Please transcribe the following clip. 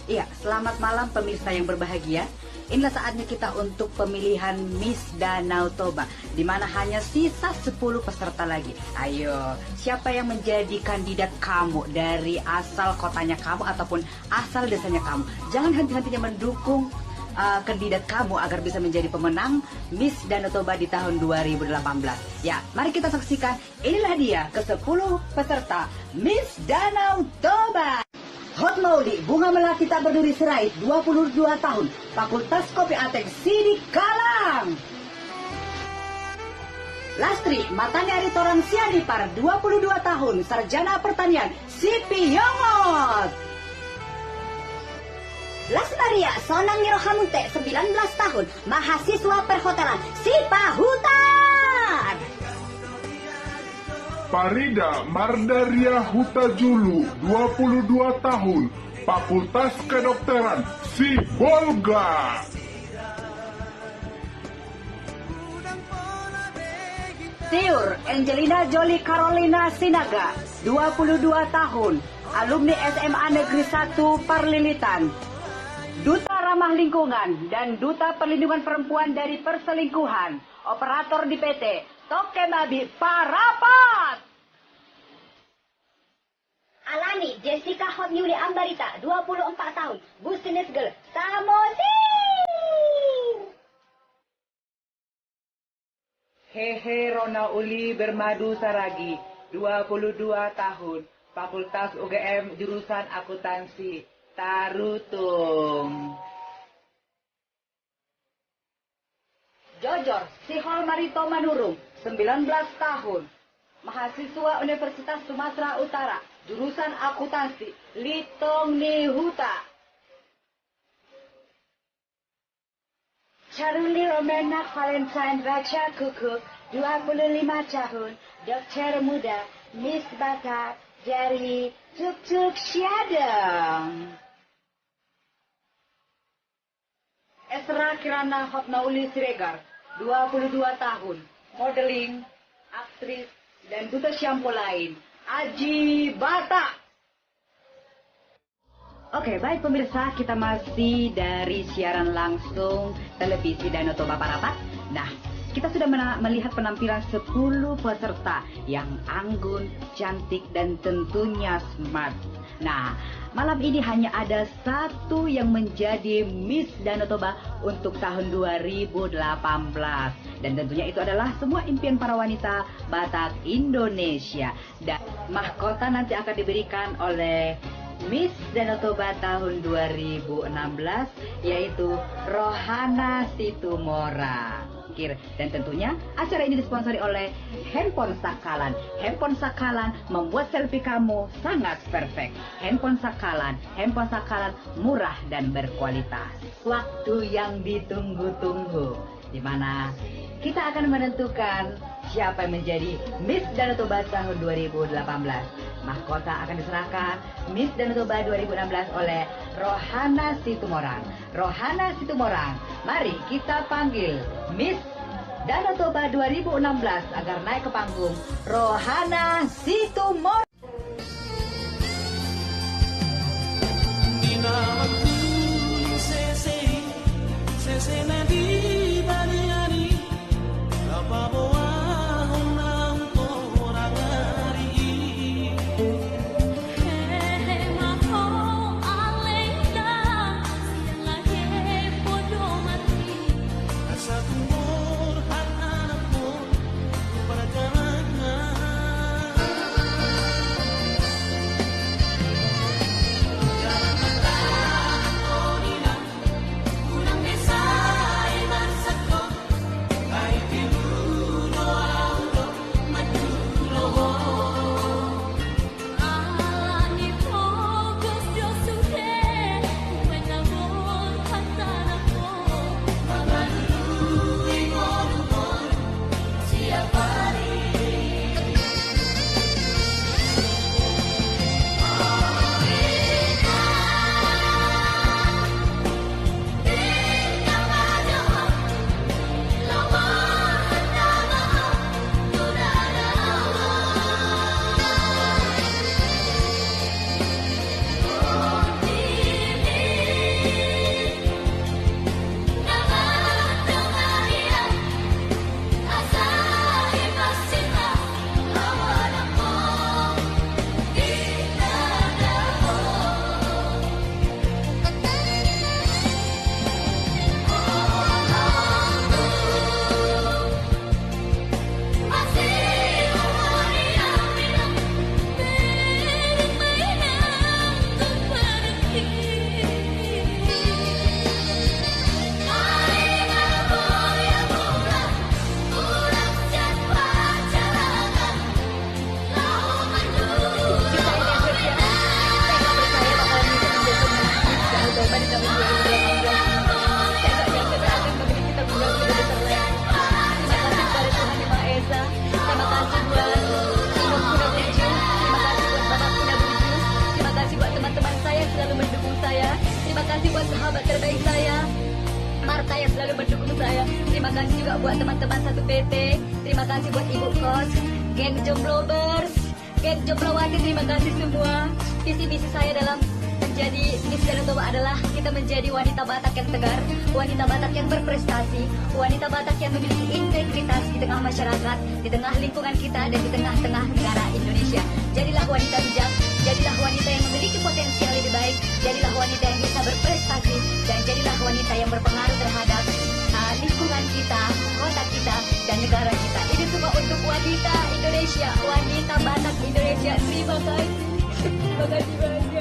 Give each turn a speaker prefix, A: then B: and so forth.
A: Iya, selamat malam pemirsa yang berbahagia. Inilah saatnya kita untuk pemilihan Miss Danau Toba, di mana hanya sisa 10 peserta lagi. Ayo, siapa yang menjadi kandidat kamu dari asal kotanya kamu ataupun asal desanya kamu? Jangan henti-hentinya mendukung kandidat kamu agar bisa menjadi pemenang Miss Danau Toba di tahun 2018. Ya, mari kita saksikan. Inilah dia ke-10 peserta Miss Danau Toba. Hot Mauli, bunga melati tak berduri serai, 22 tahun, Fakultas Kopi Atek, Sidik Kalang. Lastri, Matanyari Torang Siadipar, 22 tahun, Sarjana Pertanian, Sipi Yongot.
B: Lasmaria, Sonang Ngirohamute, 19 tahun, mahasiswa perhotelan, Sipahutan.
C: Farida Mardaria Hutajulu, 22 tahun, Fakultas Kedokteran, Sibolga.
A: Tiur, Angelina Jolie Carolina Sinaga, 22 tahun, alumni SMA Negeri 1 Parlilitan, Duta Ramah Lingkungan dan Duta Perlindungan Perempuan dari Perselingkuhan, operator di PT Tokemabi Parapat.
B: Alani, Jessica Hot Yuli Ambarita, 24 tahun, Business Girl, Samosir.
A: Hehe Rona Uli Bermadu Saragi, 22 tahun, Fakultas UGM jurusan Akuntansi, Tarutung. Jojor Sihol Marito Manurung, 19 tahun, mahasiswa Universitas Sumatera Utara, jurusan Akuntansi, Litong Nihuta. Charuli Romena Valentine Raja Kuku, 25 tahun, dokter muda, Miss Bakat, dari Tuk-Tuk Syadang. Esra Kirana Hotnauli Siregar, 22 tahun, modeling, aktris, dan duta shampoo lain, Aji Bata. Oke, baik pemirsa, kita masih dari siaran langsung televisi Danau Toba Parapat. Nah, kita sudah melihat penampilan 10 peserta yang anggun, cantik, dan tentunya smart. Nah, malam ini hanya ada satu yang menjadi Miss Danau Toba untuk tahun 2018. Dan tentunya itu adalah semua impian para wanita Batak Indonesia. Dan mahkota nanti akan diberikan oleh Miss Danau Toba tahun 2016, yaitu Rohana Situmora. Dan tentunya acara ini disponsori oleh Handphone Sakalan. Handphone Sakalan membuat selfie kamu sangat perfect. Handphone Sakalan murah dan berkualitas. Waktu yang ditunggu-tunggu, di mana kita akan menentukan siapa yang menjadi Miss Danau Toba tahun 2018. Mahkota akan diserahkan Miss Danau Toba 2016 oleh Rohana Situmorang. Rohana Situmorang, mari kita panggil Miss Danau Toba 2016 agar naik ke panggung. Rohana Situmorang.
D: Terima kasih juga buat teman-teman satu PT. Terima kasih buat Ibu Kos, geng Jomblowers, geng Jomblowati. Terima kasih semua. Visi misi saya dalam menjadi Miss Danau Toba adalah kita menjadi wanita Batak yang tegar, wanita Batak yang berprestasi, wanita Batak yang memiliki integritas di tengah masyarakat, di tengah lingkungan kita, dan di tengah-tengah negara Indonesia. Jadilah wanita bijak, jadilah wanita yang memiliki potensial lebih baik, jadilah wanita yang bisa berprestasi, dan jadilah wanita yang berpengaruh terhadap lingkungan kita, kota kita, dan negara kita. Ini semua untuk wanita Indonesia, wanita Batak Indonesia. Terima kasih. Terima kasih banyak.